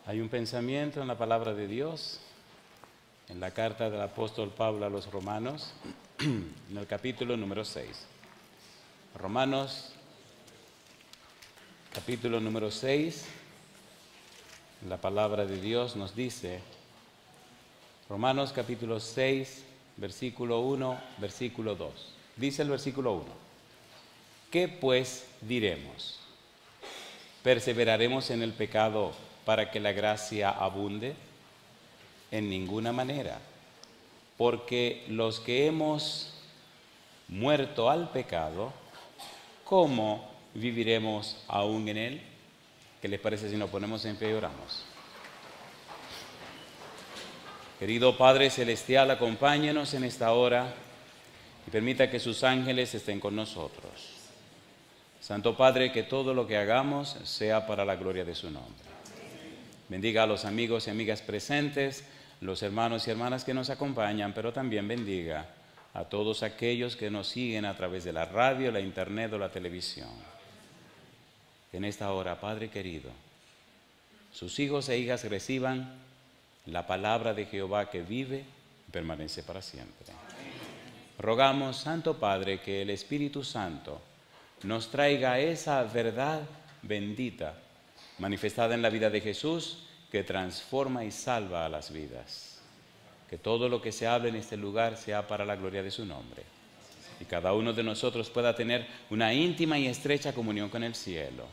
Hay un pensamiento en la palabra de Dios, en la carta del apóstol Pablo a los Romanos, en el capítulo número 6. Romanos, capítulo número 6, la palabra de Dios nos dice, Romanos capítulo 6, versículo 1, versículo 2. Dice el versículo 1, ¿qué pues diremos? ¿Perseveraremos en el pecado para que la gracia abunde? En ninguna manera, porque los que hemos muerto al pecado, ¿cómo viviremos aún en él? ¿Qué les parece si nos ponemos en pie y oramos? Querido Padre Celestial, acompáñenos en esta hora y permita que sus ángeles estén con nosotros. Santo Padre, que todo lo que hagamos sea para la gloria de su nombre. Bendiga a los amigos y amigas presentes, los hermanos y hermanas que nos acompañan, pero también bendiga a todos aquellos que nos siguen a través de la radio, la internet o la televisión. En esta hora, Padre querido, sus hijos e hijas reciban la palabra de Jehová que vive y permanece para siempre. Rogamos, Santo Padre, que el Espíritu Santo nos traiga esa verdad bendita manifestada en la vida de Jesús, que transforma y salva a las vidas. Que todo lo que se hable en este lugar sea para la gloria de su nombre. Y cada uno de nosotros pueda tener una íntima y estrecha comunión con el cielo.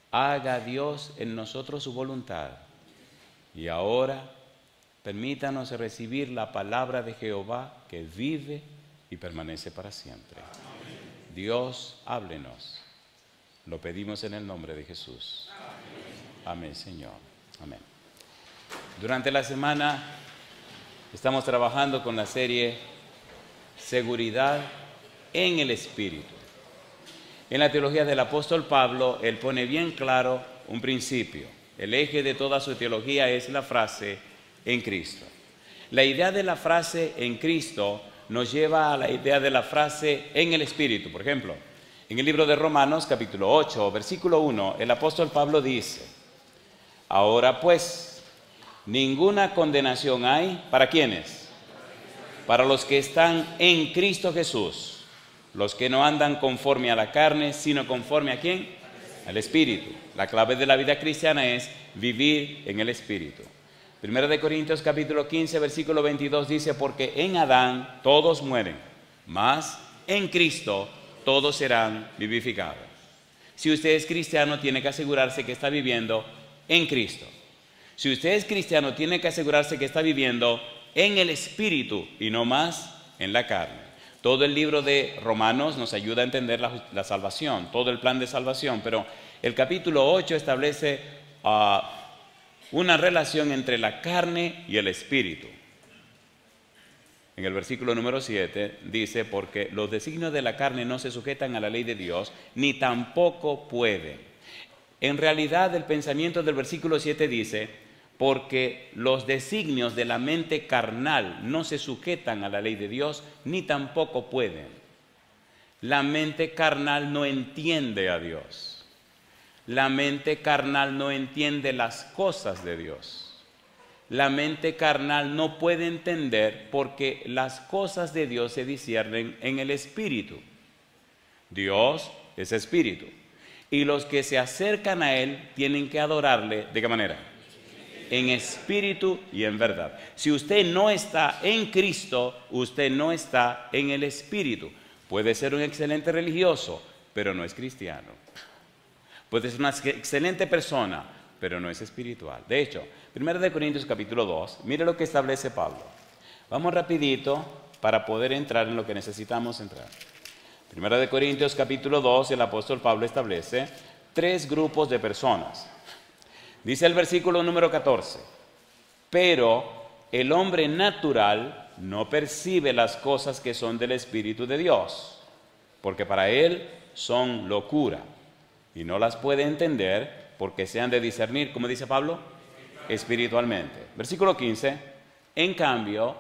Haga Dios en nosotros su voluntad. Y ahora, permítanos recibir la palabra de Jehová que vive y permanece para siempre. Dios, háblenos. Lo pedimos en el nombre de Jesús. Amén, Señor. Amén. Durante la semana estamos trabajando con la serie Seguridad en el Espíritu. En la teología del apóstol Pablo, él pone bien claro un principio. El eje de toda su teología es la frase en Cristo. La idea de la frase en Cristo nos lleva a la idea de la frase en el Espíritu. Por ejemplo, en el libro de Romanos, capítulo 8, versículo 1, el apóstol Pablo dice, ahora pues, ninguna condenación hay, ¿para quiénes? Para los que están en Cristo Jesús, los que no andan conforme a la carne, sino conforme ¿a quién? Al Espíritu. La clave de la vida cristiana es vivir en el Espíritu. Primera de Corintios capítulo 15, versículo 22 dice, porque en Adán todos mueren, mas en Cristo todos serán vivificados. Si usted es cristiano, tiene que asegurarse que está viviendo en Cristo. Si usted es cristiano, tiene que asegurarse que está viviendo en el Espíritu y no más en la carne. Todo el libro de Romanos nos ayuda a entender la salvación, todo el plan de salvación, pero el capítulo 8 establece una relación entre la carne y el Espíritu. En el versículo número 7 dice, porque los designios de la carne no se sujetan a la ley de Dios, ni tampoco pueden. En realidad el pensamiento del versículo 7 dice, porque los designios de la mente carnal no se sujetan a la ley de Dios, ni tampoco pueden. La mente carnal no entiende a Dios. La mente carnal no entiende las cosas de Dios. La mente carnal no puede entender porque las cosas de Dios se disciernen en el Espíritu. Dios es Espíritu. Y los que se acercan a Él tienen que adorarle, ¿de qué manera? En espíritu y en verdad. Si usted no está en Cristo, usted no está en el Espíritu. Puede ser un excelente religioso, pero no es cristiano. Puede ser una excelente persona, pero no es espiritual. De hecho, 1 Corintios capítulo 2, mire lo que establece Pablo. Vamos rapidito para poder entrar en lo que necesitamos entrar. 1 Corintios capítulo 2, el apóstol Pablo establece 3 grupos de personas. Dice el versículo número 14, pero el hombre natural no percibe las cosas que son del Espíritu de Dios, porque para él son locura, y no las puede entender porque se han de discernir, ¿cómo dice Pablo? Espiritualmente. Versículo 15, en cambio,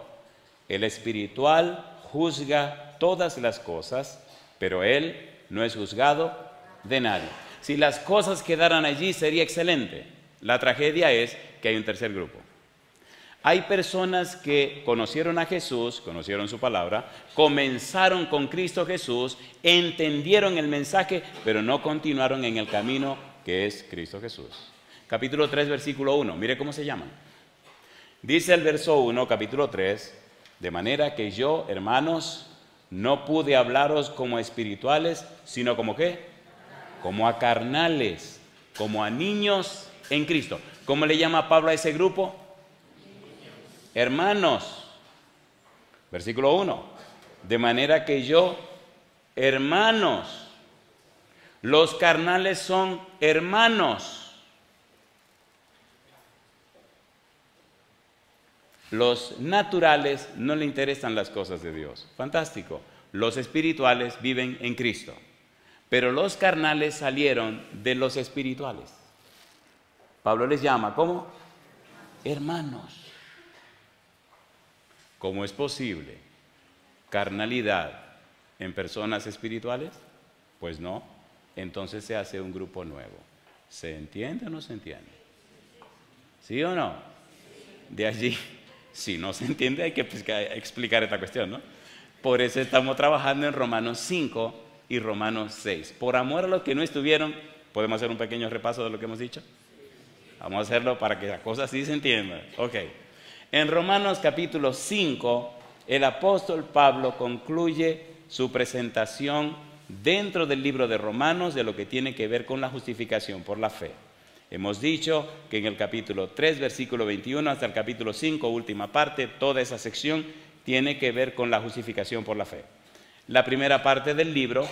el espiritual juzga todas las cosas, pero él no es juzgado de nadie. Si las cosas quedaran allí sería excelente, La tragedia es que hay un tercer grupo. Hay personas que conocieron a Jesús, conocieron su palabra, comenzaron con Cristo Jesús, entendieron el mensaje, pero no continuaron en el camino que es Cristo Jesús. Capítulo 3, versículo 1, mire cómo se llaman. Dice el verso 1, capítulo 3, de manera que yo, hermanos, no pude hablaros como espirituales, sino como ¿qué? Como a carnales, como a niños en Cristo. ¿Cómo le llama Pablo a ese grupo? Hermanos. Versículo 1. De manera que yo, hermanos, los carnales son hermanos. Los naturales no le interesan las cosas de Dios. Fantástico. Los espirituales viven en Cristo. Pero los carnales salieron de los espirituales. Pablo les llama, ¿cómo? Hermanos. ¿Cómo es posible carnalidad en personas espirituales? Pues no. Entonces se hace un grupo nuevo. ¿Se entiende o no se entiende? ¿Sí o no? De allí, si no se entiende, hay que explicar esta cuestión, ¿no? Por eso estamos trabajando en Romanos 5 y Romanos 6. Por amor a los que no estuvieron, ¿podemos hacer un pequeño repaso de lo que hemos dicho? Vamos a hacerlo para que la cosa sí se entienda. Ok. En Romanos capítulo 5, el apóstol Pablo concluye su presentación dentro del libro de Romanos de lo que tiene que ver con la justificación por la fe. Hemos dicho que en el capítulo 3, versículo 21 hasta el capítulo 5, última parte, toda esa sección tiene que ver con la justificación por la fe. La primera parte del libro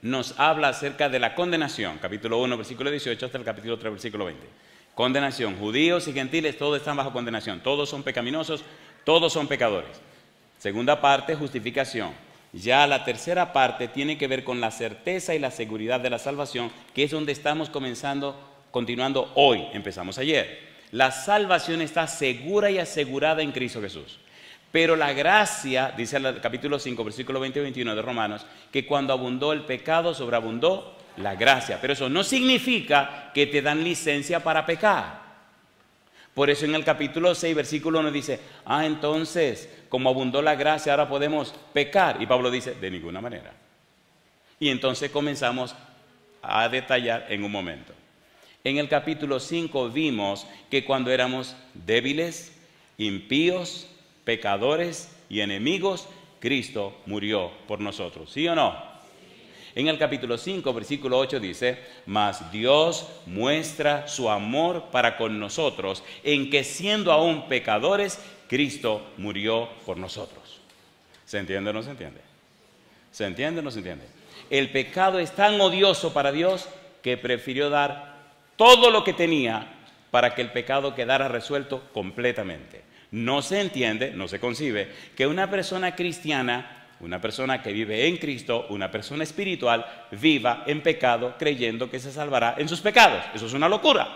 nos habla acerca de la condenación, capítulo 1, versículo 18 hasta el capítulo 3, versículo 20. Condenación, judíos y gentiles, todos están bajo condenación, todos son pecaminosos, todos son pecadores. Segunda parte, justificación. Ya la tercera parte tiene que ver con la certeza y la seguridad de la salvación, que es donde estamos continuando hoy, empezamos ayer. La salvación está segura y asegurada en Cristo Jesús. Pero la gracia, dice el capítulo 5, versículo 20 y 21 de Romanos, que cuando abundó el pecado, sobreabundó la gracia. Pero eso no significa que te dan licencia para pecar. Por eso en el capítulo 6, versículo 1 dice, entonces, como abundó la gracia, ahora podemos pecar. Y Pablo dice, de ninguna manera. Y entonces comenzamos a detallar en un momento. En el capítulo 5 vimos que cuando éramos débiles, impíos, pecadores y enemigos, Cristo murió por nosotros. ¿Sí o no? En el capítulo 5, versículo 8 dice, mas Dios muestra su amor para con nosotros, en que siendo aún pecadores, Cristo murió por nosotros. ¿Se entiende o no se entiende? ¿Se entiende o no se entiende? El pecado es tan odioso para Dios que prefirió dar todo lo que tenía para que el pecado quedara resuelto completamente. No se entiende, no se concibe que una persona cristiana, una persona que vive en Cristo, una persona espiritual, viva en pecado creyendo que se salvará en sus pecados. Eso es una locura.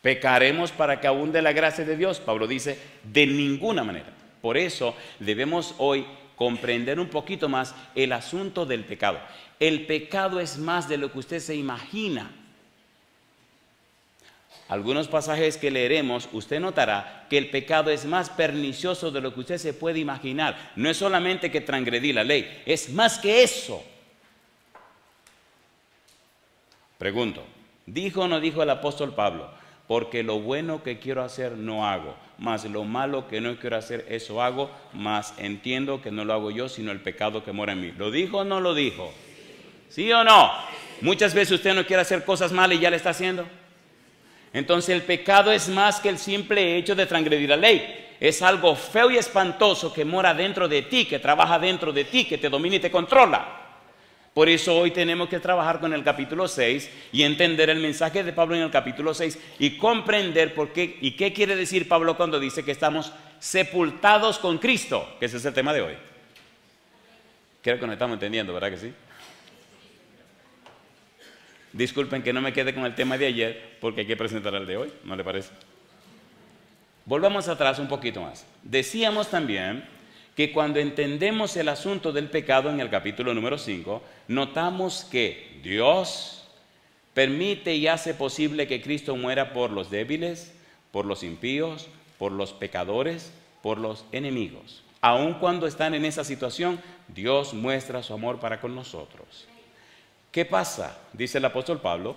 ¿Pecaremos para que abunde la gracia de Dios? Pablo dice, de ninguna manera. Por eso debemos hoy comprender un poquito más el asunto del pecado. El pecado es más de lo que usted se imagina. Algunos pasajes que leeremos, usted notará que el pecado es más pernicioso de lo que usted se puede imaginar. No es solamente que transgredí la ley, es más que eso. Pregunto, ¿dijo o no dijo el apóstol Pablo? Porque lo bueno que quiero hacer no hago, mas lo malo que no quiero hacer eso hago, mas entiendo que no lo hago yo, sino el pecado que mora en mí. ¿Lo dijo o no lo dijo? ¿Sí o no? Muchas veces usted no quiere hacer cosas malas y ya le está haciendo. Entonces el pecado es más que el simple hecho de transgredir la ley. Es algo feo y espantoso que mora dentro de ti, que trabaja dentro de ti, que te domina y te controla. Por eso hoy tenemos que trabajar con el capítulo 6 y entender el mensaje de Pablo en el capítulo 6 y comprender por qué y qué quiere decir Pablo cuando dice que estamos sepultados con Cristo, que ese es el tema de hoy. Creo que nos estamos entendiendo, ¿verdad que sí? Disculpen que no me quede con el tema de ayer porque hay que presentar el de hoy, ¿no le parece? Volvamos atrás un poquito más. Decíamos también que cuando entendemos el asunto del pecado en el capítulo número 5, notamos que Dios permite y hace posible que Cristo muera por los débiles, por los impíos, por los pecadores, por los enemigos. Aun cuando están en esa situación, Dios muestra su amor para con nosotros. ¿Qué pasa? Dice el apóstol Pablo,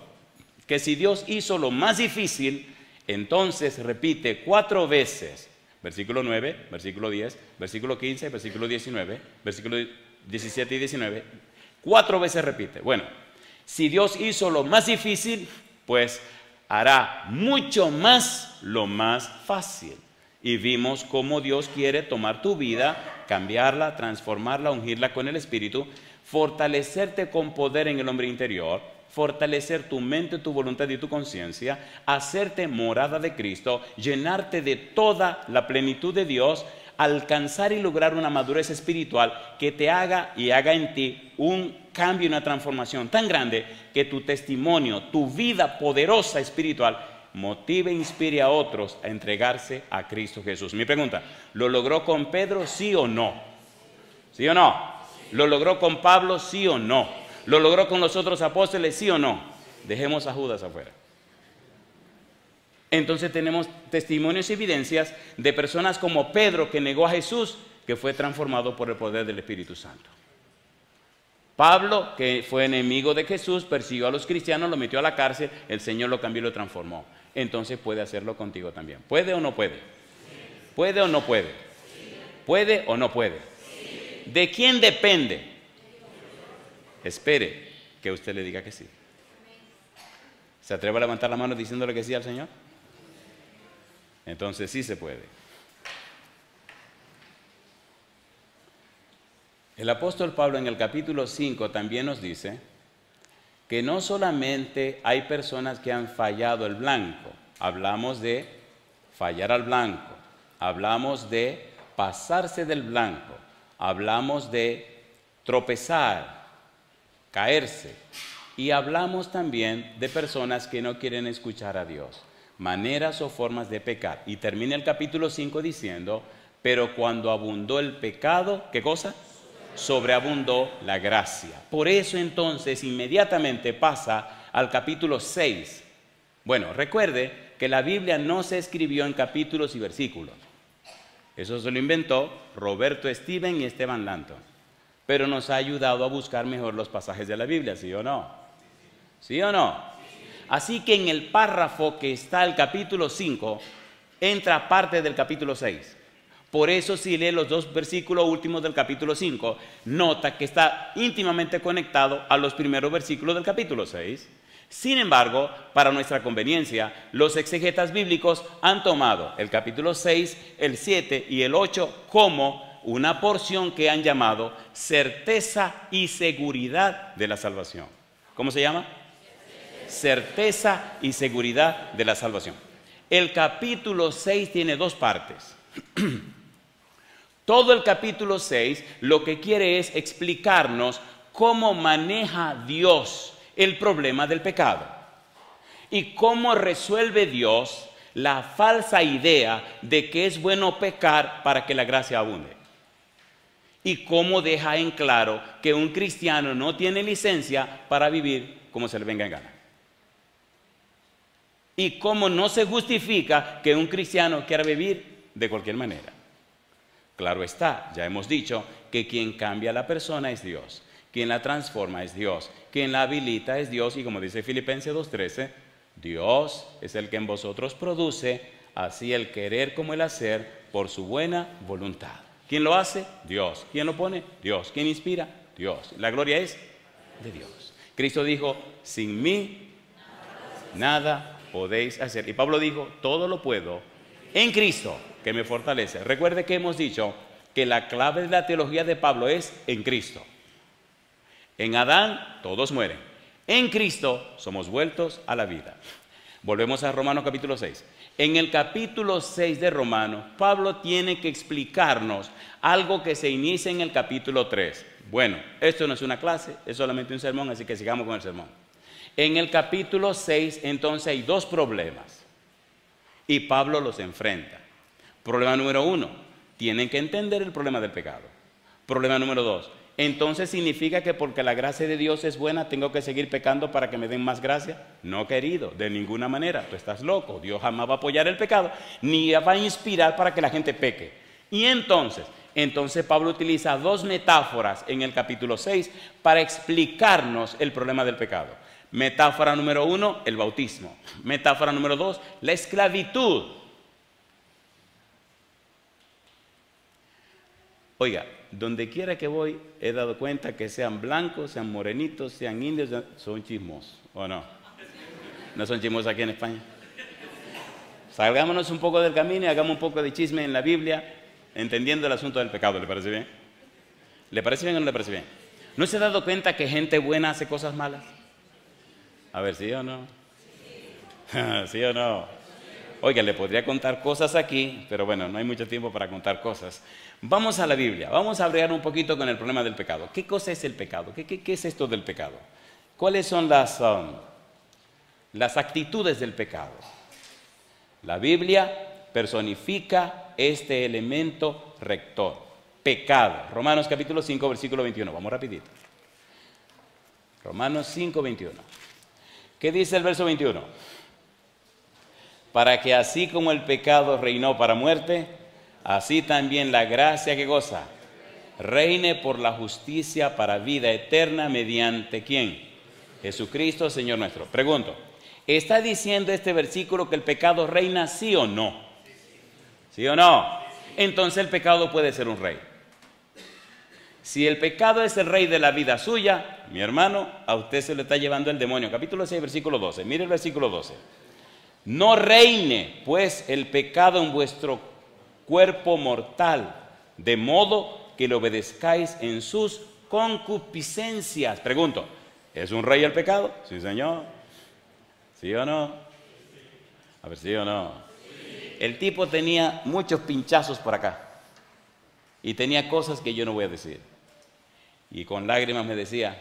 que si Dios hizo lo más difícil, entonces repite 4 veces, versículo 9, versículo 10, versículo 15, versículo 19, versículo 17 y 19, 4 veces repite. Bueno, si Dios hizo lo más difícil, pues hará mucho más lo más fácil. Y vimos cómo Dios quiere tomar tu vida, cambiarla, transformarla, ungirla con el Espíritu, fortalecerte con poder en el hombre interior, fortalecer tu mente, tu voluntad y tu conciencia, hacerte morada de Cristo, llenarte de toda la plenitud de Dios, alcanzar y lograr una madurez espiritual que te haga y haga en ti un cambio y una transformación tan grande que tu testimonio, tu vida poderosa espiritual, motive e inspire a otros a entregarse a Cristo Jesús. Mi pregunta, ¿lo logró con Pedro, sí o no? ¿Sí o no? ¿Lo logró con Pablo, sí o no? ¿Lo logró con los otros apóstoles, sí o no? Dejemos a Judas afuera. Entonces tenemos testimonios y evidencias de personas como Pedro, que negó a Jesús, que fue transformado por el poder del Espíritu Santo. Pablo, que fue enemigo de Jesús, persiguió a los cristianos, lo metió a la cárcel, el Señor lo cambió y lo transformó. Entonces puede hacerlo contigo también. ¿Puede o no puede? ¿Puede o no puede? ¿Puede o no puede? ¿De quién depende? Espere que usted le diga que sí. ¿Se atreve a levantar la mano diciéndole que sí al Señor? Entonces sí se puede. El apóstol Pablo en el capítulo 5 también nos dice que no solamente hay personas que han fallado el blanco, hablamos de fallar al blanco, hablamos de pasarse del blanco, hablamos de tropezar, caerse, y hablamos también de personas que no quieren escuchar a Dios, maneras o formas de pecar. Y termina el capítulo 5 diciendo, pero cuando abundó el pecado, ¿qué cosa? Sobreabundó la gracia. Por eso entonces inmediatamente pasa al capítulo 6. Bueno, recuerde que la Biblia no se escribió en capítulos y versículos. Eso se lo inventó Roberto Steven y Esteban Lanton. Pero nos ha ayudado a buscar mejor los pasajes de la Biblia, ¿sí o no? ¿Sí o no? Así que en el párrafo que está el capítulo 5, entra parte del capítulo 6. Por eso si lee los 2 versículos últimos del capítulo 5, nota que está íntimamente conectado a los primeros versículos del capítulo 6. Sin embargo, para nuestra conveniencia, los exegetas bíblicos han tomado el capítulo 6, el 7 y el 8 como una porción que han llamado certeza y seguridad de la salvación. ¿Cómo se llama? Certeza y seguridad de la salvación. El capítulo 6 tiene 2 partes. Todo el capítulo 6 lo que quiere es explicarnos cómo maneja Dios el problema del pecado y cómo resuelve Dios la falsa idea de que es bueno pecar para que la gracia abunde, y cómo deja en claro que un cristiano no tiene licencia para vivir como se le venga en gana, y cómo no se justifica que un cristiano quiera vivir de cualquier manera. Claro está, ya hemos dicho que quien cambia a la persona es Dios, quien la transforma es Dios, quien la habilita es Dios, y como dice Filipenses 2:13, Dios es el que en vosotros produce así el querer como el hacer por su buena voluntad. ¿Quién lo hace? Dios. ¿Quién lo pone? Dios. ¿Quién inspira? Dios. La gloria es de Dios. Cristo dijo, sin mí nada podéis hacer. Y Pablo dijo, todo lo puedo en Cristo que me fortalece. Recuerde que hemos dicho que la clave de la teología de Pablo es en Cristo. En Adán todos mueren. En Cristo somos vueltos a la vida. Volvemos a Romanos capítulo 6. En el capítulo 6 de Romanos, Pablo tiene que explicarnos algo que se inicia en el capítulo 3. Bueno, esto no es una clase, es solamente un sermón, así que sigamos con el sermón. En el capítulo 6, entonces, hay 2 problemas. Y Pablo los enfrenta. Problema número 1, Tienen que entender el problema del pecado. Problema número 2. Entonces significa que porque la gracia de Dios es buena, tengo que seguir pecando para que me den más gracia. No, querido, de ninguna manera. Tú estás loco. Dios jamás va a apoyar el pecado, ni va a inspirar para que la gente peque. Y entonces Pablo utiliza 2 metáforas en el capítulo 6 para explicarnos el problema del pecado. Metáfora número 1, el bautismo. Metáfora número 2, la esclavitud. Oiga, donde quiera que voy, he dado cuenta que sean blancos, sean morenitos, sean indios, son chismosos, ¿o no? ¿No son chismosos aquí en España? Salgámonos un poco del camino y hagamos un poco de chisme en la Biblia, entendiendo el asunto del pecado. ¿Le parece bien? ¿Le parece bien o no le parece bien? ¿No se ha dado cuenta que gente buena hace cosas malas? A ver, ¿sí o no? ¿Sí o no? Oiga, le podría contar cosas aquí, pero bueno, no hay mucho tiempo para contar cosas. Vamos a la Biblia, vamos a bregar un poquito con el problema del pecado. ¿Qué cosa es el pecado? ¿Qué es esto del pecado? ¿Cuáles son las actitudes del pecado? La Biblia personifica este elemento rector, pecado. Romanos capítulo 5, versículo 21. Vamos rapidito. Romanos 5, 21. ¿Qué dice el verso 21? Para que así como el pecado reinó para muerte, así también la gracia que goza reine por la justicia para vida eterna mediante ¿quién? Jesucristo, Señor nuestro. Pregunto, ¿está diciendo este versículo que el pecado reina sí o no? ¿Sí o no? Entonces el pecado puede ser un rey. Si el pecado es el rey de la vida suya, mi hermano, a usted se le está llevando el demonio. Capítulo 6, versículo 12. Mire el versículo 12. No reine, pues, el pecado en vuestro cuerpo mortal, de modo que le obedezcáis en sus concupiscencias. Pregunto, ¿es un rey el pecado? Sí, señor. ¿Sí o no? A ver, ¿sí o no? El tipo tenía muchos pinchazos por acá y tenía cosas que yo no voy a decir. Y con lágrimas me decía,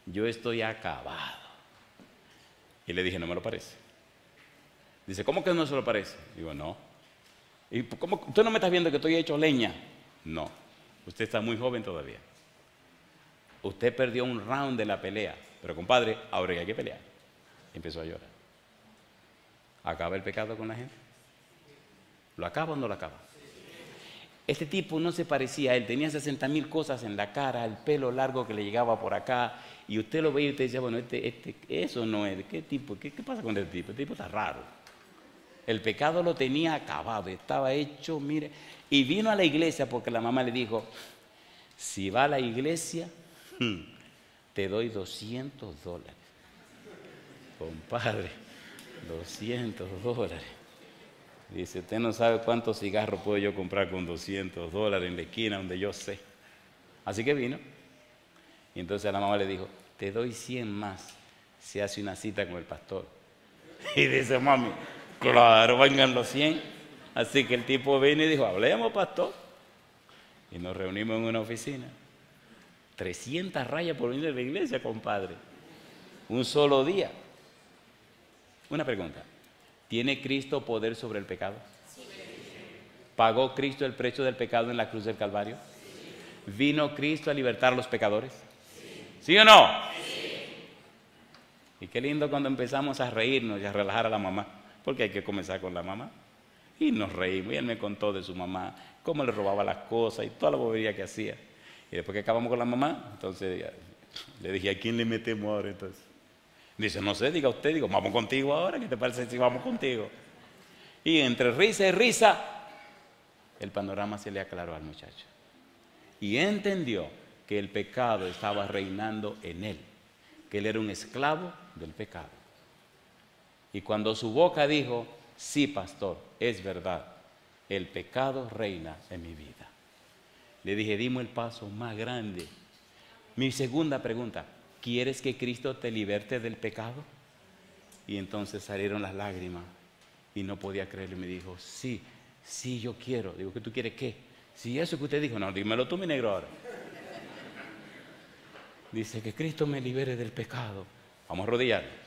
yo estoy acabado. Y le dije, no me lo parece. Dice, ¿cómo que no se lo parece? Digo, no. ¿Y cómo? ¿Usted no me está viendo que estoy hecho leña? No. Usted está muy joven todavía. Usted perdió un round de la pelea. Pero compadre, ahora hay que pelear. Empezó a llorar. ¿Acaba el pecado con la gente? ¿Lo acaba o no lo acaba? Este tipo no se parecía a él. Tenía 60,000 cosas en la cara, el pelo largo que le llegaba por acá. Y usted lo veía y usted decía, bueno, eso no es. ¿Qué tipo? ¿Qué pasa con este tipo? Este tipo está raro. El pecado lo tenía acabado, estaba hecho, mire. Y vino a la iglesia porque la mamá le dijo, si va a la iglesia, te doy $200. Compadre, $200. Dice, usted no sabe cuántos cigarros puedo yo comprar con $200 en la esquina donde yo sé. Así que vino. Y entonces la mamá le dijo, te doy 100 más si hace una cita con el pastor. Y dice, mami, claro, vengan los 100. Así que el tipo vino y dijo, hablemos, pastor. Y nos reunimos en una oficina. 300 rayas por venir a la iglesia, compadre. Un solo día. Una pregunta. ¿Tiene Cristo poder sobre el pecado? Sí. ¿Pagó Cristo el precio del pecado en la cruz del Calvario? Sí. ¿Vino Cristo a libertar a los pecadores? Sí. ¿Sí o no? Sí. Y qué lindo cuando empezamos a reírnos y a relajar a la mamá, porque hay que comenzar con la mamá. Y nos reímos, y él me contó de su mamá, cómo le robaba las cosas y toda la bobería que hacía. Y después que acabamos con la mamá, entonces le dije, ¿a quién le metemos ahora entonces? Dice, no sé, diga usted. Digo, vamos contigo ahora, ¿qué te parece si vamos contigo? Y entre risa y risa, el panorama se le aclaró al muchacho. Y entendió que el pecado estaba reinando en él, que él era un esclavo del pecado. Y cuando su boca dijo, sí, pastor, es verdad, el pecado reina en mi vida. Le dije, dimos el paso más grande. Mi segunda pregunta, ¿quieres que Cristo te liberte del pecado? Y entonces salieron las lágrimas y no podía creerlo y me dijo, sí, yo quiero. Digo, ¿que tú quieres qué? Sí, eso que usted dijo. No, dímelo tú, mi negro, ahora. Dice, que Cristo me libere del pecado. Vamos a arrodillarnos.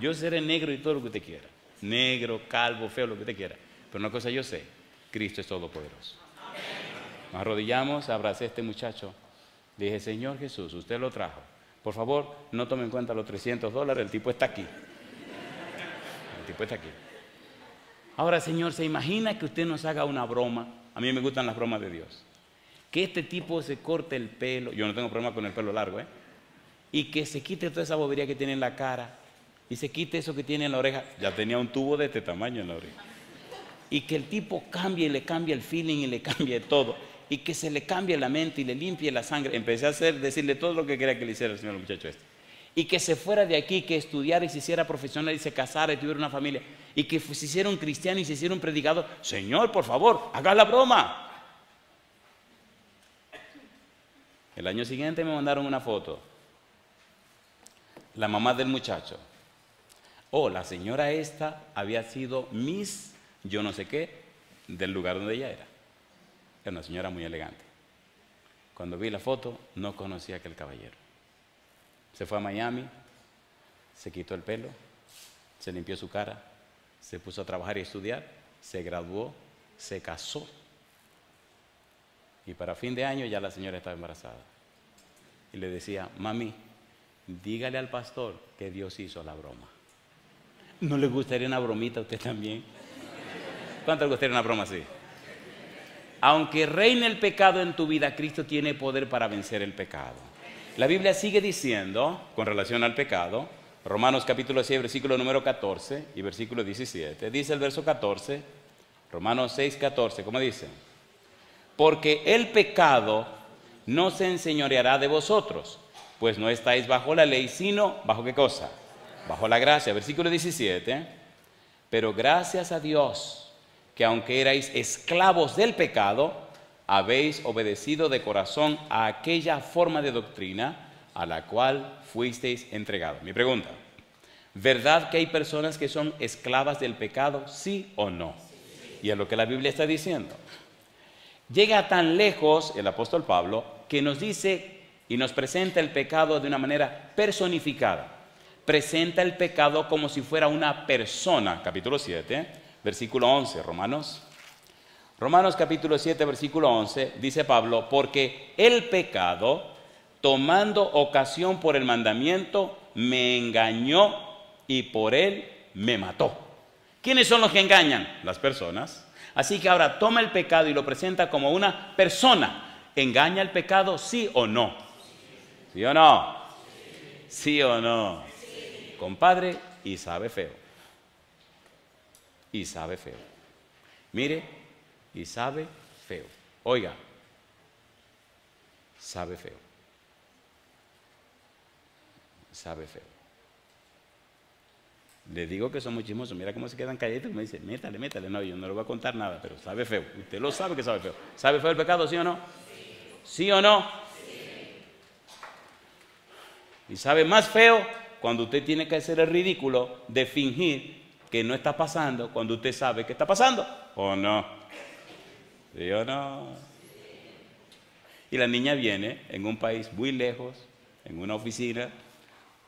Yo seré negro y todo lo que usted quiera. Negro, calvo, feo, lo que usted quiera. Pero una cosa yo sé, Cristo es todopoderoso. Nos arrodillamos, abracé a este muchacho. Dije, Señor Jesús, usted lo trajo. Por favor, no tome en cuenta los $300, el tipo está aquí. El tipo está aquí. Ahora, Señor, ¿se imagina que usted nos haga una broma? A mí me gustan las bromas de Dios. Que este tipo se corte el pelo, yo no tengo problema con el pelo largo, y que se quite toda esa bobería que tiene en la cara, y se quite eso que tiene en la oreja. Ya tenía un tubo de este tamaño en la oreja. Y que el tipo cambie, y le cambie el feeling y le cambie todo. Y que se le cambie la mente y le limpie la sangre. Empecé a decirle todo lo que quería que le hiciera el señor al muchacho este. Y que se fuera de aquí, que estudiara y se hiciera profesional y se casara y tuviera una familia. Y que se hiciera un cristiano y se hiciera un predicador. Señor, por favor, haga la broma. El año siguiente me mandaron una foto. La mamá del muchacho. Oh, la señora esta había sido Miss yo no sé qué del lugar donde ella era. Era una señora muy elegante. Cuando vi la foto, no conocía a aquel caballero. Se fue a Miami, se quitó el pelo, se limpió su cara, se puso a trabajar y a estudiar, se graduó, se casó. Y para fin de año ya la señora estaba embarazada. Y le decía, mami, dígale al pastor que Dios hizo la broma. ¿No le gustaría una bromita a usted también? ¿Cuánto le gustaría una broma así? Aunque reine el pecado en tu vida, Cristo tiene poder para vencer el pecado. La Biblia sigue diciendo, con relación al pecado, Romanos capítulo 6, versículo número 14 y versículo 17. Dice el verso 14, Romanos 6, 14, ¿cómo dice? Porque el pecado no se enseñoreará de vosotros, pues no estáis bajo la ley, sino, ¿bajo qué cosa? Bajo la gracia. Versículo 17, pero gracias a Dios, que aunque erais esclavos del pecado, habéis obedecido de corazón a aquella forma de doctrina a la cual fuisteis entregados. Mi pregunta, ¿verdad que hay personas que son esclavas del pecado, sí o no? Y es lo que la Biblia está diciendo. Llega tan lejos el apóstol Pablo que nos dice y nos presenta el pecado de una manera personificada. Presenta el pecado como si fuera una persona, capítulo 7, versículo 11, Romanos capítulo 7, versículo 11, dice Pablo, porque el pecado, tomando ocasión por el mandamiento, me engañó y por él me mató. ¿Quiénes son los que engañan? Las personas. Así que ahora toma el pecado y lo presenta como una persona. ¿Engaña el pecado, sí o no? ¿Sí o no? ¿Sí o no? Compadre, y sabe feo. Y sabe feo. Mire, y sabe feo. Oiga, sabe feo. Sabe feo. Le digo que somos chismosos. Mira cómo se quedan calladitos y me dicen, métale, métale. No, yo no le voy a contar nada, pero sabe feo. Usted lo sabe que sabe feo. ¿Sabe feo el pecado, sí o no? ¿Sí o no? Y sabe más feo cuando usted tiene que hacer el ridículo de fingir que no está pasando cuando usted sabe que está pasando. ¿O no? ¿Sí o no? Y la niña viene en un país muy lejos, en una oficina,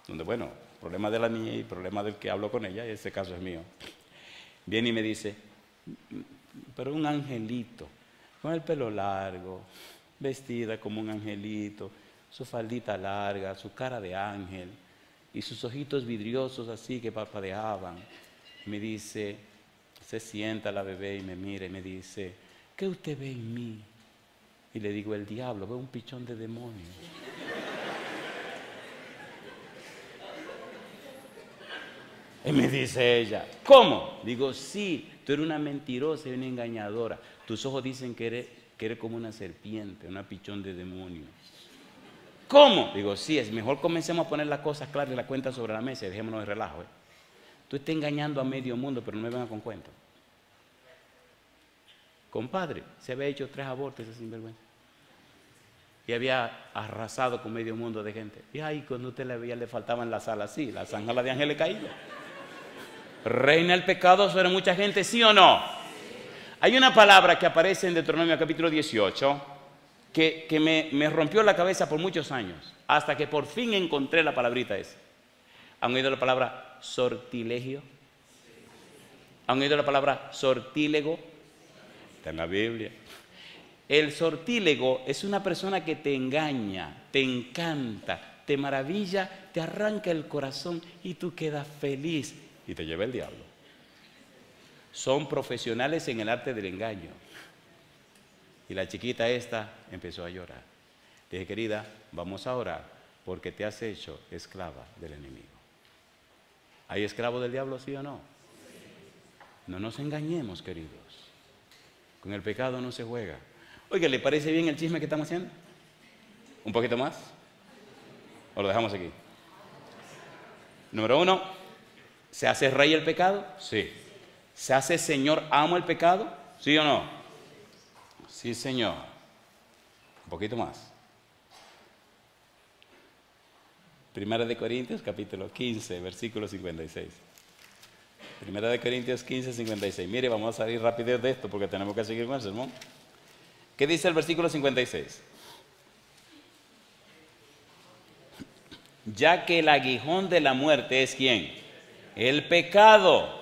donde, bueno, problema de la niña y problema del que hablo con ella, y ese caso es mío. Viene y me dice, pero un angelito, con el pelo largo, vestida como un angelito, su faldita larga, su cara de ángel y sus ojitos vidriosos así que parpadeaban. Me dice, se sienta la bebé y me mira y me dice, ¿qué usted ve en mí? Y le digo, el diablo, veo un pichón de demonio. Y me dice ella, ¿cómo? Digo, sí, tú eres una mentirosa y una engañadora. Tus ojos dicen que eres como una serpiente, una pichón de demonio. ¿Cómo? Digo, sí, es mejor comencemos a poner las cosas claras y la cuenta sobre la mesa y dejémonos de relajo. Tú estás engañando a medio mundo, pero no me vengas con cuentos. Compadre, se había hecho 3 abortos ese sinvergüenza. Y había arrasado con medio mundo de gente. Y ahí cuando usted le veía le faltaban las alas, sí, las alas de ángeles caídos. ¿Reina el pecado sobre mucha gente, sí o no? Hay una palabra que aparece en Deuteronomio capítulo 18 que me rompió la cabeza por muchos años, hasta que por fin encontré la palabrita esa. ¿Han oído la palabra sortilegio? ¿Han oído la palabra sortílego? Está en la Biblia. El sortílego es una persona que te engaña, te encanta, te maravilla, te arranca el corazón y tú quedas feliz y te lleva el diablo. Son profesionales en el arte del engaño. Y la chiquita esta empezó a llorar. Le dije, querida, vamos a orar porque te has hecho esclava del enemigo. ¿Hay esclavo del diablo, sí o no? No nos engañemos, queridos. Con el pecado no se juega. Oiga, ¿le parece bien el chisme que estamos haciendo? ¿Un poquito más? ¿O lo dejamos aquí? Número 1, ¿se hace rey el pecado? Sí. ¿Se hace señor, amo el pecado? ¿Sí o no? Sí, señor. Un poquito más. Primera de Corintios, capítulo 15, versículo 56. Primera de Corintios 15, 56. Mire, vamos a salir rápido de esto porque tenemos que seguir con el sermón. ¿Qué dice el versículo 56? Ya que el aguijón de la muerte es ¿quién? El pecado.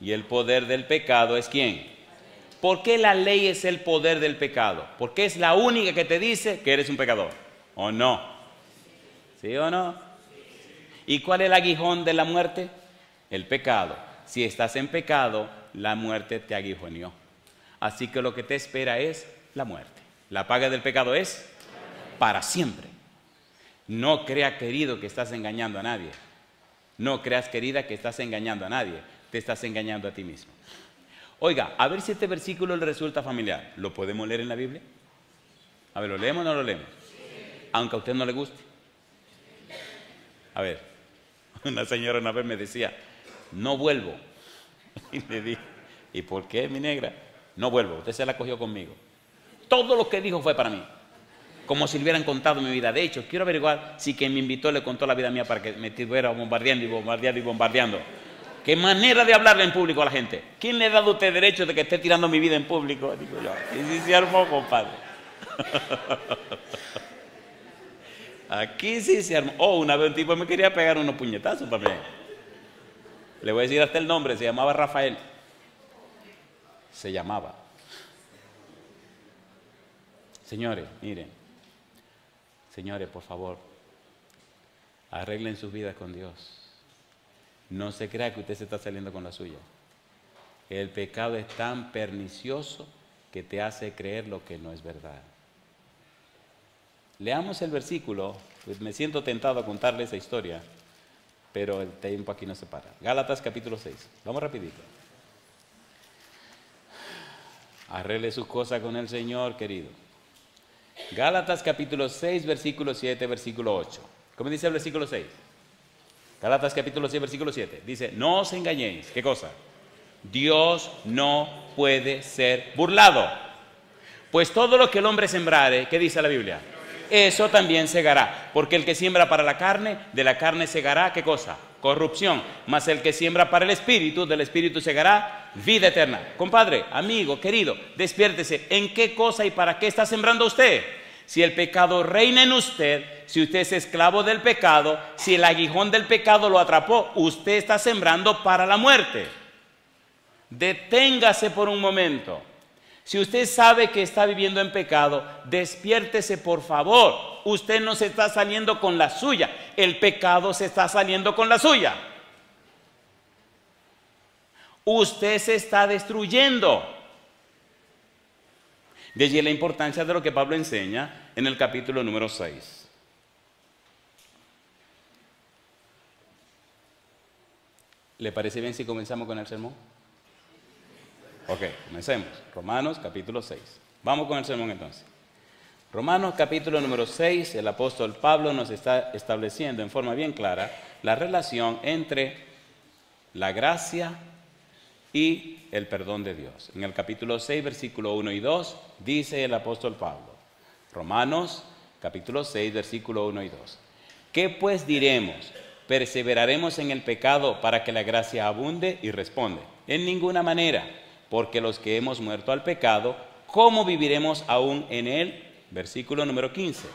Y el poder del pecado es ¿quién? ¿Por qué la ley es el poder del pecado? Porque es la única que te dice que eres un pecador. ¿O no? ¿Sí o no? ¿Y cuál es el aguijón de la muerte? El pecado. Si estás en pecado, la muerte te aguijoneó. Así que lo que te espera es la muerte. La paga del pecado es para siempre. No creas, querido, que estás engañando a nadie. No creas, querida, que estás engañando a nadie. Te estás engañando a ti mismo. Oiga, a ver si este versículo le resulta familiar. ¿Lo podemos leer en la Biblia? A ver, ¿lo leemos o no lo leemos? Aunque a usted no le guste. A ver, una señora una vez me decía, no vuelvo. Y le dije, ¿y por qué, mi negra? No vuelvo, usted se la cogió conmigo. Todo lo que dijo fue para mí. Como si le hubieran contado mi vida. De hecho, quiero averiguar si quien me invitó le contó la vida mía para que me estuviera bombardeando y bombardeando y bombardeando. ¿Qué manera de hablarle en público a la gente? ¿Quién le ha dado a usted derecho de que esté tirando mi vida en público? Digo yo. Y si se armó, compadre. Aquí sí se armó. Oh, una vez un tipo me quería pegar unos puñetazos también. Le voy a decir hasta el nombre. Se llamaba Rafael. Se llamaba. Señores, miren. Señores, por favor. Arreglen sus vidas con Dios. No se crea que usted se está saliendo con la suya. El pecado es tan pernicioso que te hace creer lo que no es verdad. Leamos el versículo, pues me siento tentado a contarle esa historia, pero el tiempo aquí no se para. Gálatas capítulo 6, vamos rapidito. Arregle sus cosas con el Señor, querido. Gálatas capítulo 6, versículo 7, versículo 8. ¿Cómo dice el versículo 6? Gálatas capítulo 6, versículo 7. Dice, no os engañéis. ¿Qué cosa? Dios no puede ser burlado. Pues todo lo que el hombre sembrare, ¿qué dice la Biblia? Eso también segará. Porque el que siembra para la carne, de la carne segará, ¿qué cosa? Corrupción. Mas el que siembra para el espíritu, del espíritu segará vida eterna. Compadre, amigo, querido, despiértese. ¿En qué cosa y para qué está sembrando usted? Si el pecado reina en usted, si usted es esclavo del pecado, si el aguijón del pecado lo atrapó, usted está sembrando para la muerte. Deténgase por un momento. Si usted sabe que está viviendo en pecado, despiértese por favor. Usted no se está saliendo con la suya, el pecado se está saliendo con la suya. Usted se está destruyendo. De allí la importancia de lo que Pablo enseña en el capítulo número 6. ¿Le parece bien si comenzamos con el sermón? Ok, comencemos. Romanos capítulo 6. Vamos con el sermón entonces. Romanos capítulo número 6, el apóstol Pablo nos está estableciendo en forma bien clara la relación entre la gracia y el perdón de Dios. En el capítulo 6, versículo 1 y 2, dice el apóstol Pablo. Romanos capítulo 6, versículo 1 y 2. ¿Qué pues diremos? ¿Perseveraremos en el pecado para que la gracia abunde? Y responde, en ninguna manera, porque los que hemos muerto al pecado, ¿cómo viviremos aún en él? Versículo número 15.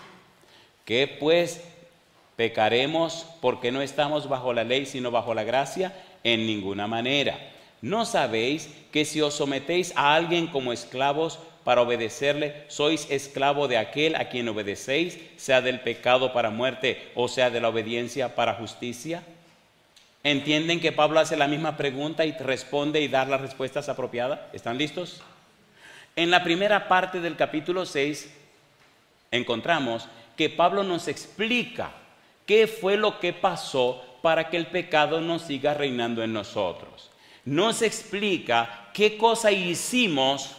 ¿Qué pues ¿Pecaremos porque no estamos bajo la ley sino bajo la gracia? En ninguna manera. ¿No sabéis que si os sometéis a alguien como esclavos para obedecerle, sois esclavo de aquel a quien obedecéis, sea del pecado para muerte o sea de la obediencia para justicia? ¿Entienden que Pablo hace la misma pregunta y responde y da las respuestas apropiadas? ¿Están listos? En la primera parte del capítulo 6 encontramos que Pablo nos explica qué fue lo que pasó para que el pecado no siga reinando en nosotros. Nos explica qué cosa hicimos,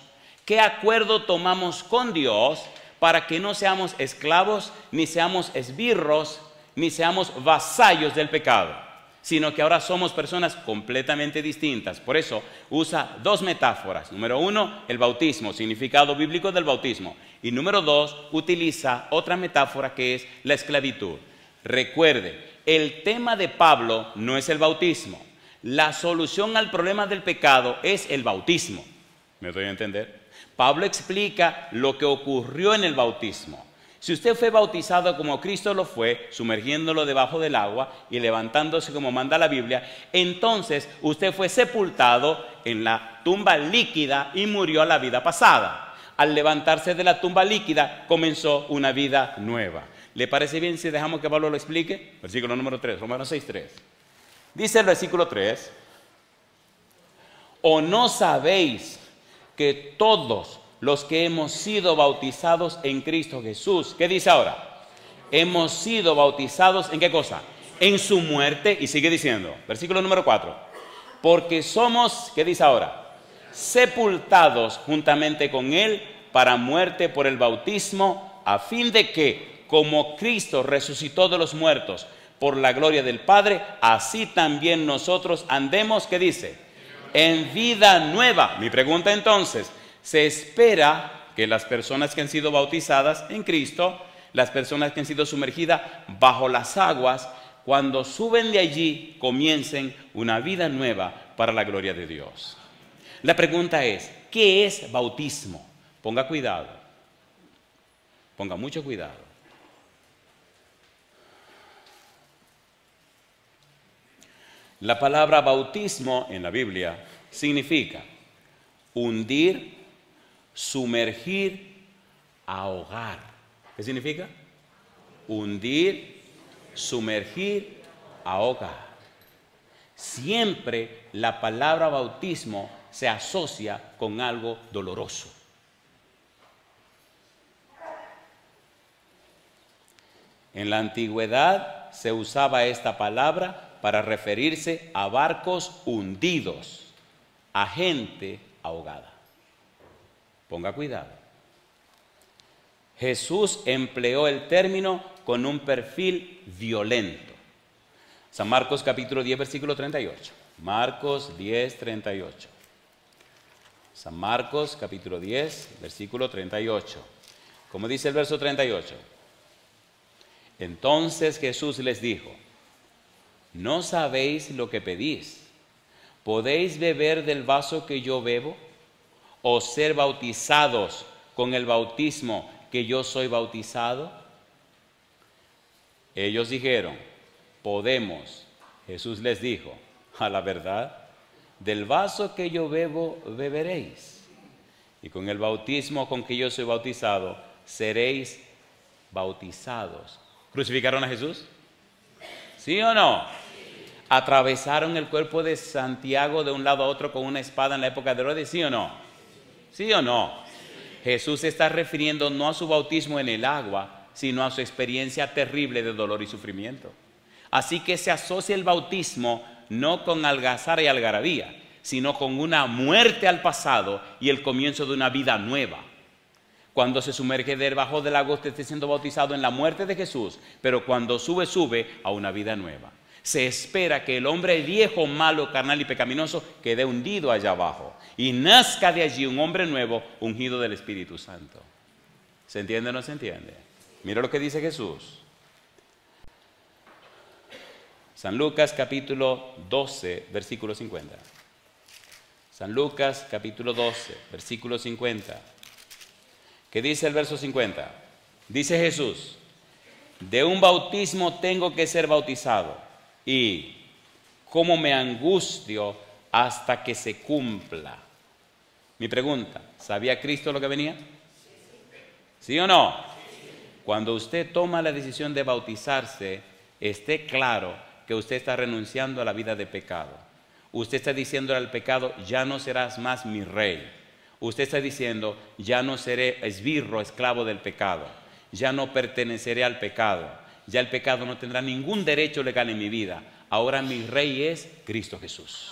qué acuerdo tomamos con Dios para que no seamos esclavos, ni seamos esbirros, ni seamos vasallos del pecado, sino que ahora somos personas completamente distintas. Por eso usa dos metáforas. Número 1, el bautismo, significado bíblico del bautismo. Y número 2, utiliza otra metáfora que es la esclavitud. Recuerde, el tema de Pablo no es el bautismo. La solución al problema del pecado es el bautismo. ¿Me doy a entender? Pablo explica lo que ocurrió en el bautismo. Si usted fue bautizado como Cristo lo fue, sumergiéndolo debajo del agua y levantándose como manda la Biblia, entonces usted fue sepultado en la tumba líquida y murió a la vida pasada. Al levantarse de la tumba líquida, comenzó una vida nueva. ¿Le parece bien si dejamos que Pablo lo explique? Versículo número 3, Romanos 6:3. Dice el versículo 3, ¿o no sabéis que todos los que hemos sido bautizados en Cristo Jesús, ¿qué dice ahora? Hemos sido bautizados ¿en qué cosa? En su muerte, y sigue diciendo, versículo número 4, porque somos, ¿qué dice ahora? Sepultados juntamente con Él para muerte por el bautismo, a fin de que, como Cristo resucitó de los muertos por la gloria del Padre, así también nosotros andemos, ¿qué dice? En vida nueva. Mi pregunta entonces, se espera que las personas que han sido bautizadas en Cristo, las personas que han sido sumergidas bajo las aguas, cuando suben de allí, comiencen una vida nueva para la gloria de Dios. La pregunta es, ¿qué es bautismo? Ponga cuidado, ponga mucho cuidado. La palabra bautismo en la Biblia significa hundir, sumergir, ahogar. ¿Qué significa? Hundir, sumergir, ahogar. Siempre la palabra bautismo se asocia con algo doloroso. En la antigüedad se usaba esta palabra para referirse a barcos hundidos, a gente ahogada. Ponga cuidado. Jesús empleó el término con un perfil violento. San Marcos capítulo 10, versículo 38. Marcos 10, 38. San Marcos capítulo 10, versículo 38. ¿Cómo dice el verso 38? Entonces Jesús les dijo, ¿no sabéis lo que pedís? ¿Podéis beber del vaso que yo bebo? ¿O ser bautizados con el bautismo que yo soy bautizado? Ellos dijeron, podemos. Jesús les dijo, a la verdad, del vaso que yo bebo, beberéis. Y con el bautismo con que yo soy bautizado, seréis bautizados. ¿Crucificaron a Jesús? ¿Sí o no? ¿Atravesaron el cuerpo de Santiago de un lado a otro con una espada en la época de Herodes? ¿Sí o no? ¿Sí o no? Jesús se está refiriendo no a su bautismo en el agua, sino a su experiencia terrible de dolor y sufrimiento. Así que se asocia el bautismo no con algazara y algarabía, sino con una muerte al pasado y el comienzo de una vida nueva. Cuando se sumerge debajo del agua, usted está siendo bautizado en la muerte de Jesús, pero cuando sube, sube a una vida nueva. Se espera que el hombre viejo, malo, carnal y pecaminoso quede hundido allá abajo y nazca de allí un hombre nuevo, ungido del Espíritu Santo. ¿Se entiende o no se entiende? Mira lo que dice Jesús. San Lucas capítulo 12, versículo 50. San Lucas capítulo 12, versículo 50. ¿Qué dice el verso 50? Dice Jesús, de un bautismo tengo que ser bautizado y cómo me angustio hasta que se cumpla. Mi pregunta, ¿sabía Cristo lo que venía? ¿Sí o no? Cuando usted toma la decisión de bautizarse, esté claro que usted está renunciando a la vida de pecado. Usted está diciendo al pecado, ya no serás más mi rey. Usted está diciendo, ya no seré esbirro, esclavo del pecado. Ya no perteneceré al pecado. Ya el pecado no tendrá ningún derecho legal en mi vida. Ahora mi rey es Cristo Jesús.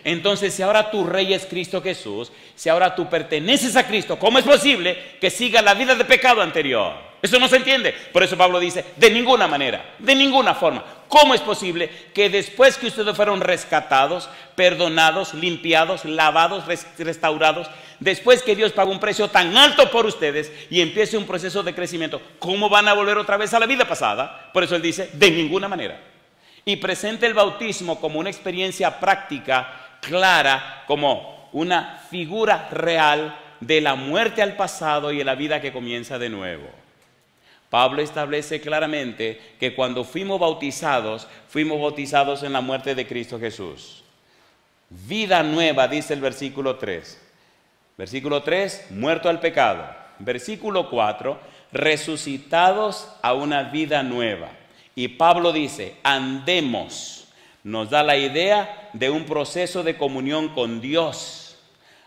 Entonces, si ahora tu rey es Cristo Jesús, si ahora tú perteneces a Cristo, ¿cómo es posible que siga la vida de pecado anterior? Eso no se entiende. Por eso Pablo dice, de ninguna manera, de ninguna forma. ¿Cómo es posible que después que ustedes fueron rescatados, perdonados, limpiados, lavados, restaurados, después que Dios pagó un precio tan alto por ustedes y empiece un proceso de crecimiento, ¿cómo van a volver otra vez a la vida pasada? Por eso él dice, de ninguna manera. Y presenta el bautismo como una experiencia práctica, clara, como una figura real de la muerte al pasado y de la vida que comienza de nuevo. Pablo establece claramente que cuando fuimos bautizados en la muerte de Cristo Jesús. Vida nueva, dice el versículo 3. Versículo 3, muerto al pecado. Versículo 4, resucitados a una vida nueva. Y Pablo dice, andemos. Nos da la idea de un proceso de comunión con Dios,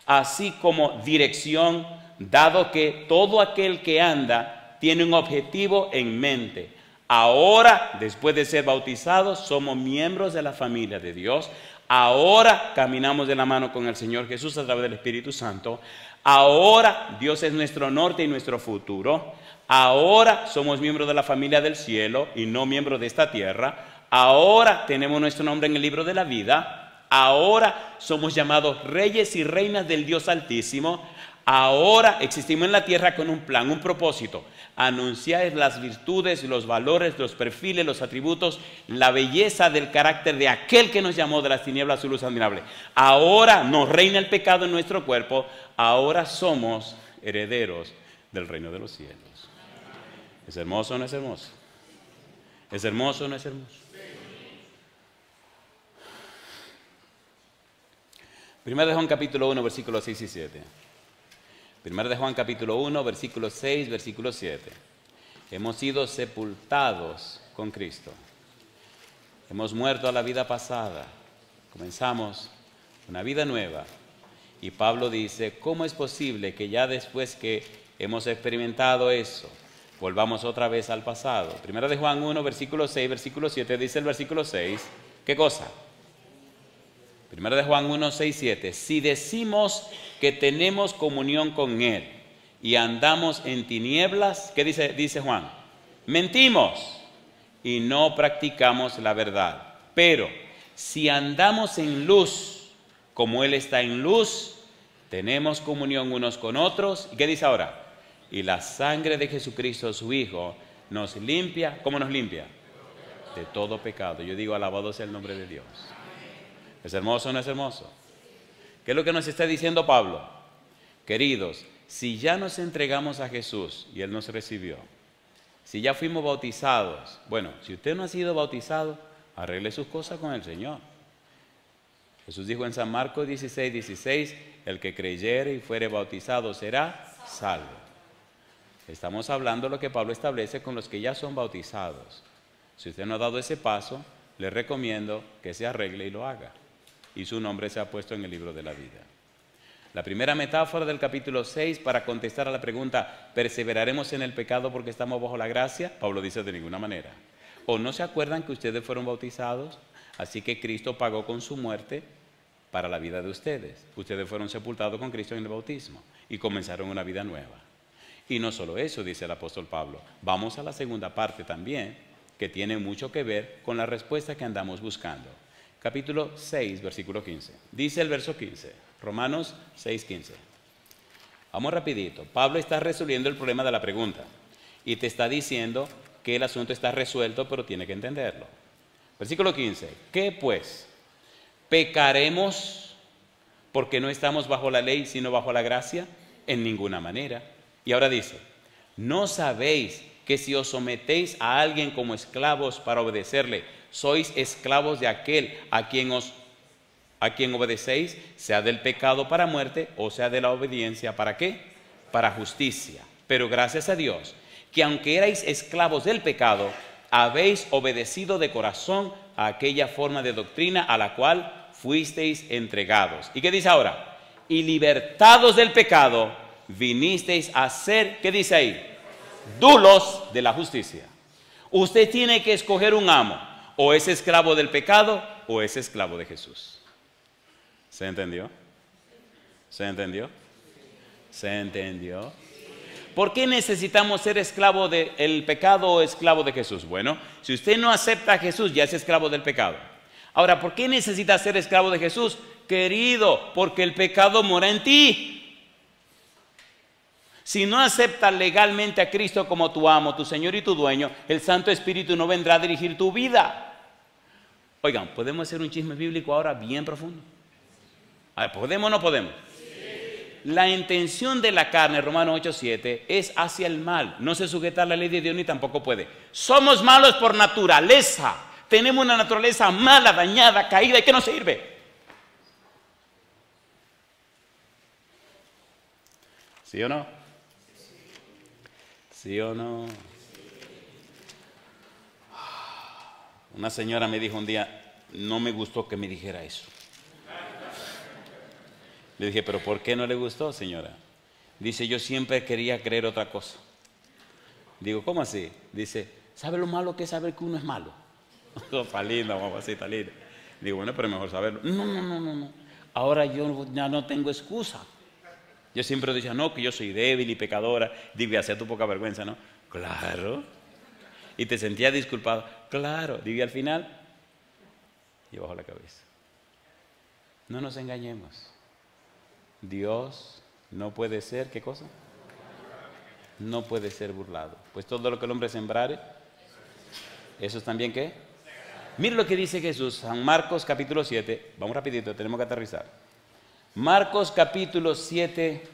así como dirección, dado que todo aquel que anda tiene un objetivo en mente. Ahora, después de ser bautizados, somos miembros de la familia de Dios. Ahora caminamos de la mano con el Señor Jesús a través del Espíritu Santo. Ahora Dios es nuestro norte y nuestro futuro. Ahora somos miembros de la familia del cielo y no miembros de esta tierra. Ahora tenemos nuestro nombre en el libro de la vida. Ahora somos llamados reyes y reinas del Dios Altísimo. Ahora existimos en la tierra con un plan, un propósito. Anunciar las virtudes, los valores, los perfiles, los atributos, la belleza del carácter de aquel que nos llamó de las tinieblas a su luz admirable. Ahora nos reina el pecado en nuestro cuerpo. Ahora somos herederos del reino de los cielos. ¿Es hermoso o no es hermoso? ¿Es hermoso o no es hermoso? Primera de Juan capítulo 1, versículos 6 y 7. Primera de Juan capítulo 1, versículo 6, versículo 7. Hemos sido sepultados con Cristo. Hemos muerto a la vida pasada. Comenzamos una vida nueva. Y Pablo dice, ¿cómo es posible que ya después que hemos experimentado eso, volvamos otra vez al pasado? Primera de Juan 1, versículo 6, versículo 7, dice el versículo 6, ¿qué cosa? Primera de Juan 1, 6, 7. Si decimos que tenemos comunión con Él y andamos en tinieblas, ¿qué dice Juan? Mentimos y no practicamos la verdad. Pero si andamos en luz, como Él está en luz, tenemos comunión unos con otros. ¿Y qué dice ahora? Y la sangre de Jesucristo, su Hijo, nos limpia. ¿Cómo nos limpia? De todo pecado. Yo digo, alabado sea el nombre de Dios. ¿Es hermoso o no es hermoso? ¿Qué es lo que nos está diciendo Pablo? Queridos, si ya nos entregamos a Jesús y Él nos recibió, si ya fuimos bautizados, bueno, si usted no ha sido bautizado, arregle sus cosas con el Señor. Jesús dijo en San Marcos 16, 16, el que creyere y fuere bautizado será salvo. Estamos hablando de lo que Pablo establece con los que ya son bautizados. Si usted no ha dado ese paso, le recomiendo que se arregle y lo haga. Y su nombre se ha puesto en el libro de la vida. La primera metáfora del capítulo 6 para contestar a la pregunta, ¿perseveraremos en el pecado porque estamos bajo la gracia? Pablo dice de ninguna manera. ¿O no se acuerdan que ustedes fueron bautizados? Así que Cristo pagó con su muerte para la vida de ustedes. Ustedes fueron sepultados con Cristo en el bautismo y comenzaron una vida nueva. Y no solo eso, dice el apóstol Pablo. Vamos a la segunda parte también, que tiene mucho que ver con la respuesta que andamos buscando. Capítulo 6, versículo 15. Dice el verso 15, Romanos 6, 15. Vamos rapidito. Pablo está resolviendo el problema de la pregunta y te está diciendo que el asunto está resuelto, pero tiene que entenderlo. Versículo 15. ¿Qué pues? ¿Pecaremos porque no estamos bajo la ley, sino bajo la gracia? En ninguna manera. Y ahora dice, ¿no sabéis que si os sometéis a alguien como esclavos para obedecerle, sois esclavos de aquel a quien obedecéis, sea del pecado para muerte o sea de la obediencia, ¿para qué? Para justicia. Pero gracias a Dios, que aunque erais esclavos del pecado, habéis obedecido de corazón a aquella forma de doctrina a la cual fuisteis entregados. ¿Y qué dice ahora? Y libertados del pecado, vinisteis a ser, ¿qué dice ahí? Dulos de la justicia. Usted tiene que escoger un amo, o es esclavo del pecado o es esclavo de Jesús. ¿Se entendió? ¿Se entendió? ¿Se entendió? ¿Por qué necesitamos ser esclavo del pecado o esclavo de Jesús? Bueno, si usted no acepta a Jesús, ya es esclavo del pecado. Ahora, ¿por qué necesita ser esclavo de Jesús? Querido, porque el pecado mora en ti. Si no aceptas legalmente a Cristo como tu amo, tu Señor y tu dueño, el Santo Espíritu no vendrá a dirigir tu vida. Oigan, ¿podemos hacer un chisme bíblico ahora bien profundo? A ver, ¿podemos o no podemos? La intención de la carne, Romanos 8:7, es hacia el mal. No se sujeta a la ley de Dios ni tampoco puede. Somos malos por naturaleza. Tenemos una naturaleza mala, dañada, caída y que no sirve. ¿Sí o no? ¿Sí o no? Una señora me dijo un día, no me gustó que me dijera eso. Le dije, ¿pero por qué no le gustó, señora? Dice, yo siempre quería creer otra cosa. Digo, ¿cómo así? Dice, ¿sabe lo malo que es saber que uno es malo? Está linda, mamacita linda. Digo, bueno, pero mejor saberlo. No. Ahora yo ya no tengo excusa. Yo siempre decía, no, que yo soy débil y pecadora. Digo, hacía tu poca vergüenza, ¿no? Claro. Y te sentía disculpado. Claro. Digo, al final, y bajo la cabeza. No nos engañemos. Dios no puede ser, ¿qué cosa? No puede ser burlado. Pues todo lo que el hombre sembrare, ¿eso es también qué? Mire lo que dice Jesús, San Marcos capítulo 7. Vamos rapidito, tenemos que aterrizar. Marcos capítulo 7,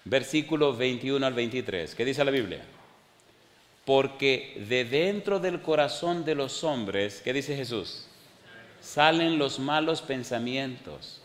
versículos 21 al 23. ¿Qué dice la Biblia? Porque de dentro del corazón de los hombres, ¿qué dice Jesús? Salen los malos pensamientos,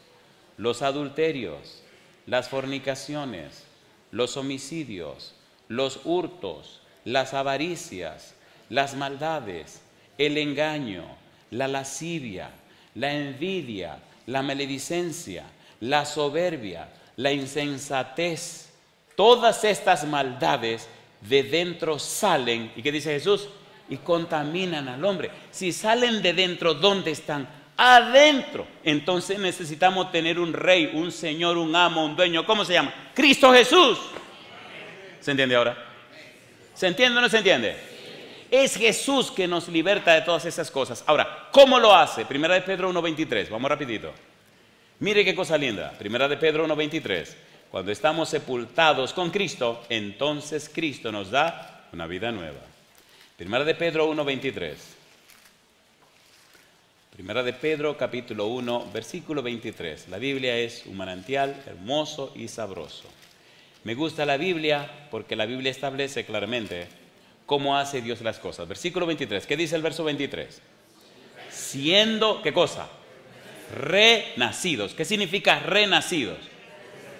los adulterios, las fornicaciones, los homicidios, los hurtos, las avaricias, las maldades, el engaño, la lascivia, la envidia, la maledicencia, la soberbia, la insensatez. Todas estas maldades de dentro salen, ¿y qué dice Jesús? Y contaminan al hombre. Si salen de dentro, ¿dónde están? Adentro. Entonces necesitamos tener un rey, un señor, un amo, un dueño. ¿Cómo se llama? Cristo Jesús. ¿Se entiende ahora? ¿Se entiende o no se entiende? Es Jesús que nos liberta de todas esas cosas. Ahora, ¿cómo lo hace? Primera de Pedro 1:23. Vamos rapidito. Mire qué cosa linda. Primera de Pedro 1:23. Cuando estamos sepultados con Cristo, entonces Cristo nos da una vida nueva. Primera de Pedro 1:23. Primera de Pedro, capítulo 1, versículo 23. La Biblia es un manantial hermoso y sabroso. Me gusta la Biblia porque la Biblia establece claramente cómo hace Dios las cosas. Versículo 23. ¿Qué dice el verso 23? Siendo, ¿qué cosa? Renacidos. ¿Qué significa renacidos?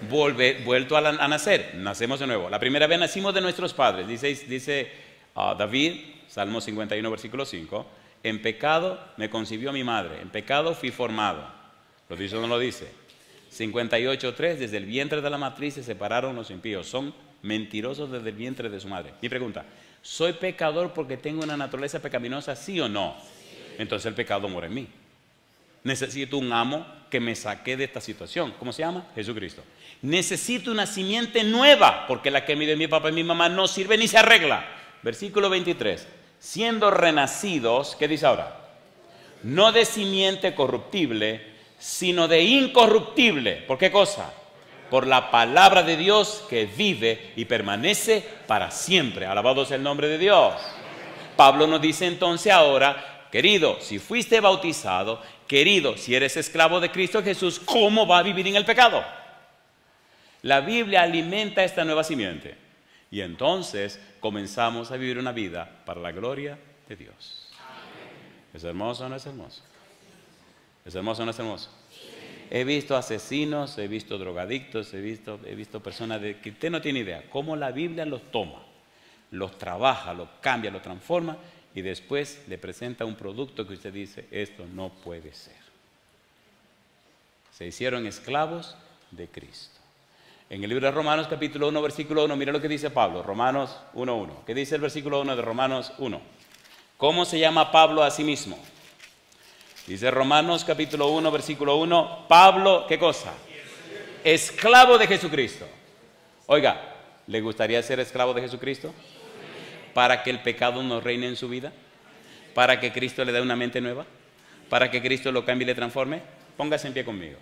Vuelto a nacer. Nacemos de nuevo. La primera vez nacimos de nuestros padres. Dice David, Salmo 51, versículo 5. En pecado me concibió mi madre, en pecado fui formado. ¿Lo dice o no lo dice? 58:3, desde el vientre de la matriz se separaron los impíos. Son mentirosos desde el vientre de su madre. Mi pregunta, ¿soy pecador porque tengo una naturaleza pecaminosa, sí o no? Entonces el pecado mora en mí. Necesito un amo que me saque de esta situación. ¿Cómo se llama? Jesucristo. Necesito una simiente nueva, porque la que me dio mi papá y mi mamá no sirve ni se arregla. Versículo 23. Siendo renacidos, ¿qué dice ahora? No de simiente corruptible, sino de incorruptible. ¿Por qué cosa? Por la palabra de Dios que vive y permanece para siempre. Alabado sea el nombre de Dios. Pablo nos dice entonces ahora, querido, si fuiste bautizado, querido, si eres esclavo de Cristo Jesús, ¿cómo va a vivir en el pecado? La Biblia alimenta esta nueva simiente. Y entonces comenzamos a vivir una vida para la gloria de Dios. ¿Es hermoso o no es hermoso? ¿Es hermoso o no es hermoso? He visto asesinos, he visto drogadictos, he visto personas que usted no tiene idea cómo la Biblia los toma, los trabaja, los cambia, los transforma y después le presenta un producto que usted dice, esto no puede ser. Se hicieron esclavos de Cristo. En el libro de Romanos capítulo 1, versículo 1, mira lo que dice Pablo, Romanos 1:1. ¿Qué dice el versículo 1 de Romanos 1? ¿Cómo se llama Pablo a sí mismo? Dice Romanos capítulo 1, versículo 1, Pablo, ¿qué cosa? Esclavo de Jesucristo. Oiga, ¿le gustaría ser esclavo de Jesucristo? ¿Para que el pecado no reine en su vida? ¿Para que Cristo le dé una mente nueva? ¿Para que Cristo lo cambie y le transforme? Póngase en pie conmigo.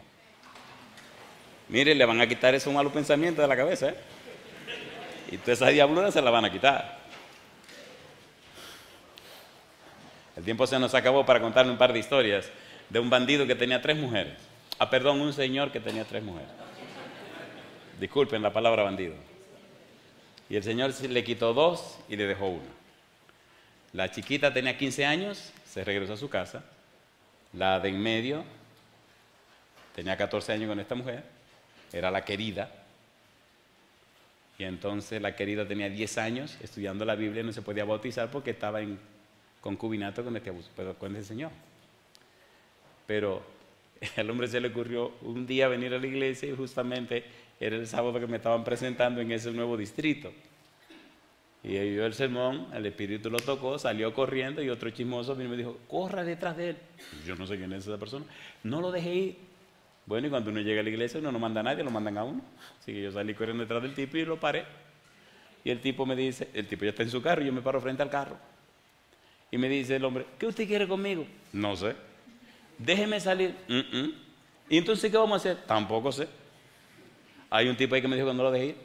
Mire, le van a quitar esos malos pensamientos de la cabeza, ¿eh? Y toda esa diablura se la van a quitar. El tiempo se nos acabó para contarle un par de historias de un bandido que tenía 3 mujeres. Un señor que tenía 3 mujeres. Disculpen la palabra bandido. Y el señor le quitó 2 y le dejó 1. La chiquita tenía 15 años, se regresó a su casa. La de en medio tenía 14 años con esta mujer, era la querida. Y entonces la querida tenía 10 años estudiando la Biblia y no se podía bautizar porque estaba en concubinato con este señor. Pero al hombre se le ocurrió un día venir a la iglesia y justamente era el sábado que me estaban presentando en ese nuevo distrito. Y oyó el sermón, el Espíritu lo tocó, salió corriendo y otro chismoso vino y me dijo, corra detrás de él. Yo no sé quién es esa persona. No lo dejé ir. Bueno, y cuando uno llega a la iglesia uno no manda a nadie, lo mandan a uno. Así que yo salí corriendo detrás del tipo y lo paré. Y el tipo me dice, el tipo ya está en su carro y yo me paro frente al carro. Y me dice el hombre, ¿qué usted quiere conmigo? No sé. Déjeme salir. ¿Y entonces qué vamos a hacer? Tampoco sé. Hay un tipo ahí que me dijo que no lo dejé ir.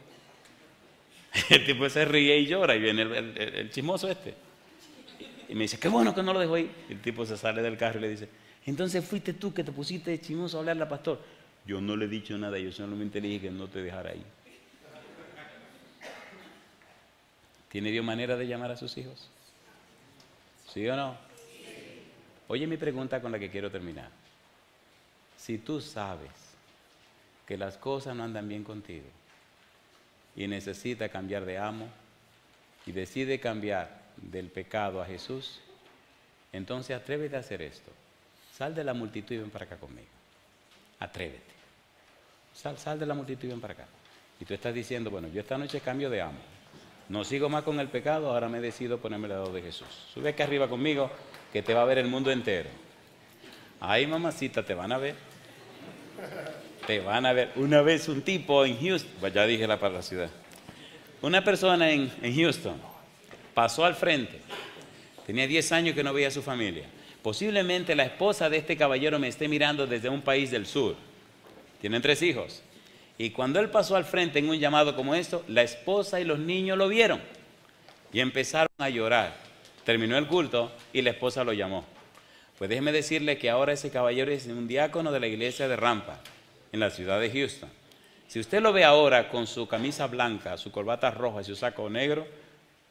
El tipo se ríe y llora y viene el chismoso este. Y me dice, qué bueno que no lo dejó ir. El tipo se sale del carro y le dice, entonces fuiste tú que te pusiste de chismoso a hablarle al pastor. Yo no le he dicho nada, yo solamente le dije que no te dejara ir. ¿Tiene Dios manera de llamar a sus hijos? ¿Sí o no? Oye mi pregunta con la que quiero terminar. Si tú sabes que las cosas no andan bien contigo y necesitas cambiar de amo y decide cambiar del pecado a Jesús, entonces atrévete a hacer esto. Sal de la multitud y ven para acá conmigo. Atrévete. Sal de la multitud y ven para acá. Y tú estás diciendo, bueno, yo esta noche cambio de amo. No sigo más con el pecado, ahora me decido ponerme al lado de Jesús. Sube acá arriba conmigo, que te va a ver el mundo entero. Ay, mamacita, te van a ver. Te van a ver. Una vez un tipo en Houston, pues ya dije para la ciudad. Una persona en Houston pasó al frente. Tenía 10 años que no veía a su familia. Posiblemente la esposa de este caballero me esté mirando desde un país del sur. Tienen 3 hijos. Y cuando él pasó al frente en un llamado como esto, la esposa y los niños lo vieron y empezaron a llorar. Terminó el culto y la esposa lo llamó. Pues déjeme decirle que ahora ese caballero es un diácono de la iglesia de Rampa, en la ciudad de Houston. Si usted lo ve ahora con su camisa blanca, su corbata roja y su saco negro,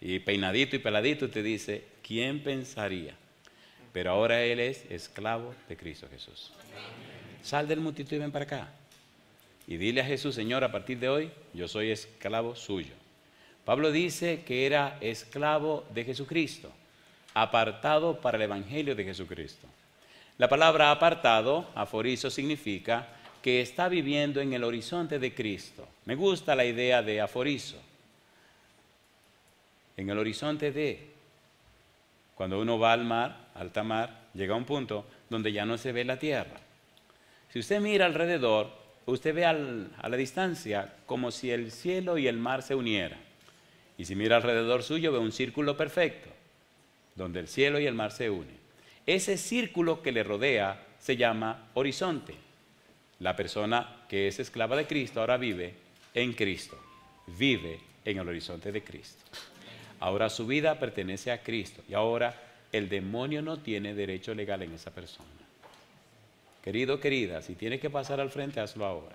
y peinadito y peladito, usted dice, ¿quién pensaría? Pero ahora él es esclavo de Cristo Jesús. Sal del multitud y ven para acá. Y dile a Jesús, Señor, a partir de hoy, yo soy esclavo suyo. Pablo dice que era esclavo de Jesucristo, apartado para el evangelio de Jesucristo. La palabra apartado, aforizo, significa que está viviendo en el horizonte de Cristo. Me gusta la idea de aforizo. En el horizonte de, cuando uno va al mar, alta mar, llega a un punto donde ya no se ve la tierra. Si usted mira alrededor, usted ve a la distancia como si el cielo y el mar se unieran. Y si mira alrededor suyo, ve un círculo perfecto, donde el cielo y el mar se unen. Ese círculo que le rodea se llama horizonte. La persona que es esclava de Cristo ahora vive en Cristo, vive en el horizonte de Cristo. Ahora su vida pertenece a Cristo y ahora el demonio no tiene derecho legal en esa persona. Querido, querida, si tienes que pasar al frente, hazlo ahora.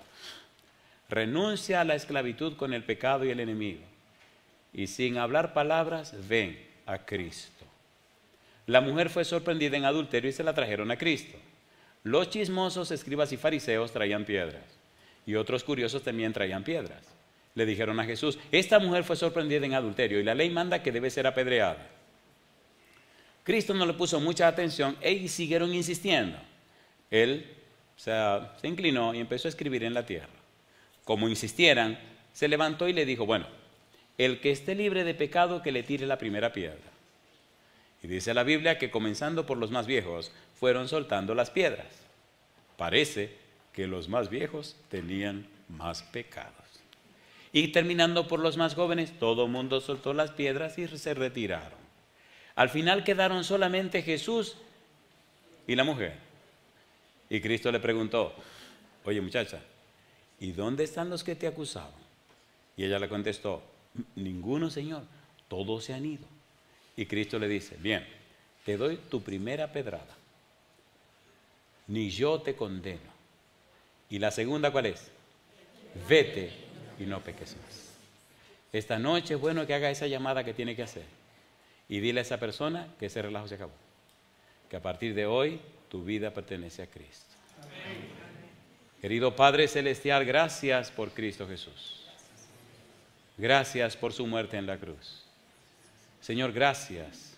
Renuncia a la esclavitud con el pecado y el enemigo y sin hablar palabras ven a Cristo. La mujer fue sorprendida en adulterio y se la trajeron a Cristo. Los chismosos, escribas y fariseos traían piedras, y otros curiosos también traían piedras. Le dijeron a Jesús: esta mujer fue sorprendida en adulterio y la ley manda que debe ser apedreada. Cristo no le puso mucha atención y siguieron insistiendo. Él se inclinó y empezó a escribir en la tierra. Como insistieran, se levantó y le dijo: bueno, el que esté libre de pecado, que le tire la primera piedra. Y dice la Biblia que comenzando por los más viejos, fueron soltando las piedras. Parece que los más viejos tenían más pecados. Y terminando por los más jóvenes, todo el mundo soltó las piedras y se retiraron. Al final quedaron solamente Jesús y la mujer. Y Cristo le preguntó: oye muchacha, ¿y dónde están los que te acusaban? Y ella le contestó: ninguno, Señor, todos se han ido. Y Cristo le dice: bien, te doy tu primera pedrada, ni yo te condeno. Y la segunda, ¿cuál es? Vete y no peques más. Esta noche es bueno que haga esa llamada que tiene que hacer y dile a esa persona que ese relajo se acabó, que a partir de hoy tu vida pertenece a Cristo. Amén. Querido Padre Celestial, gracias por Cristo Jesús. Gracias por su muerte en la cruz. Señor, gracias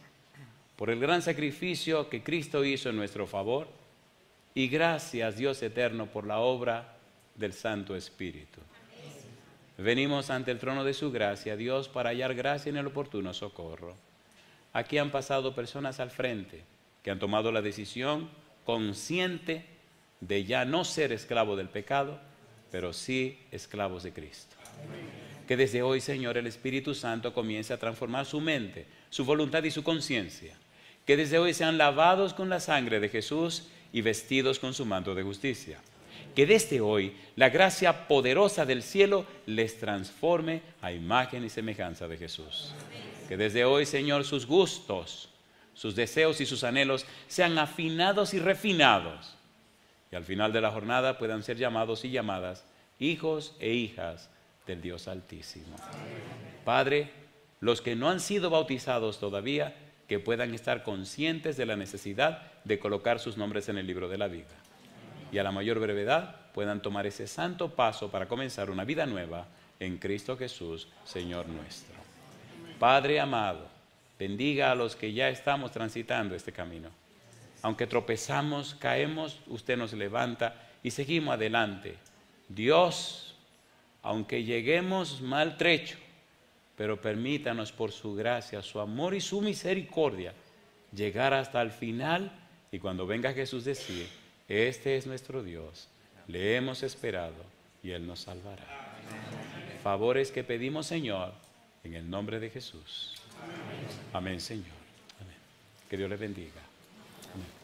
por el gran sacrificio que Cristo hizo en nuestro favor, y gracias, Dios eterno, por la obra del Santo Espíritu. Venimos ante el trono de su gracia, Dios, para hallar gracia en el oportuno socorro. Aquí han pasado personas al frente que han tomado la decisión consciente de ya no ser esclavo del pecado, pero sí esclavos de Cristo. Que desde hoy, Señor, el Espíritu Santo comience a transformar su mente, su voluntad y su conciencia. Que desde hoy sean lavados con la sangre de Jesús y vestidos con su manto de justicia. Que desde hoy la gracia poderosa del cielo les transforme a imagen y semejanza de Jesús. Que desde hoy, Señor, sus gustos, sus deseos y sus anhelos sean afinados y refinados. Y al final de la jornada puedan ser llamados y llamadas hijos e hijas del Dios Altísimo. Padre, los que no han sido bautizados todavía, que puedan estar conscientes de la necesidad de colocar sus nombres en el libro de la vida. Y a la mayor brevedad puedan tomar ese santo paso para comenzar una vida nueva en Cristo Jesús, Señor nuestro. Padre amado, bendiga a los que ya estamos transitando este camino. Aunque tropezamos, caemos, usted nos levanta y seguimos adelante. Dios, aunque lleguemos maltrecho, pero permítanos por su gracia, su amor y su misericordia llegar hasta el final, y cuando venga Jesús decir: este es nuestro Dios, le hemos esperado y Él nos salvará. Favores que pedimos, Señor, en el nombre de Jesús. Amén, Señor. Amén. Que Dios les bendiga. Amén.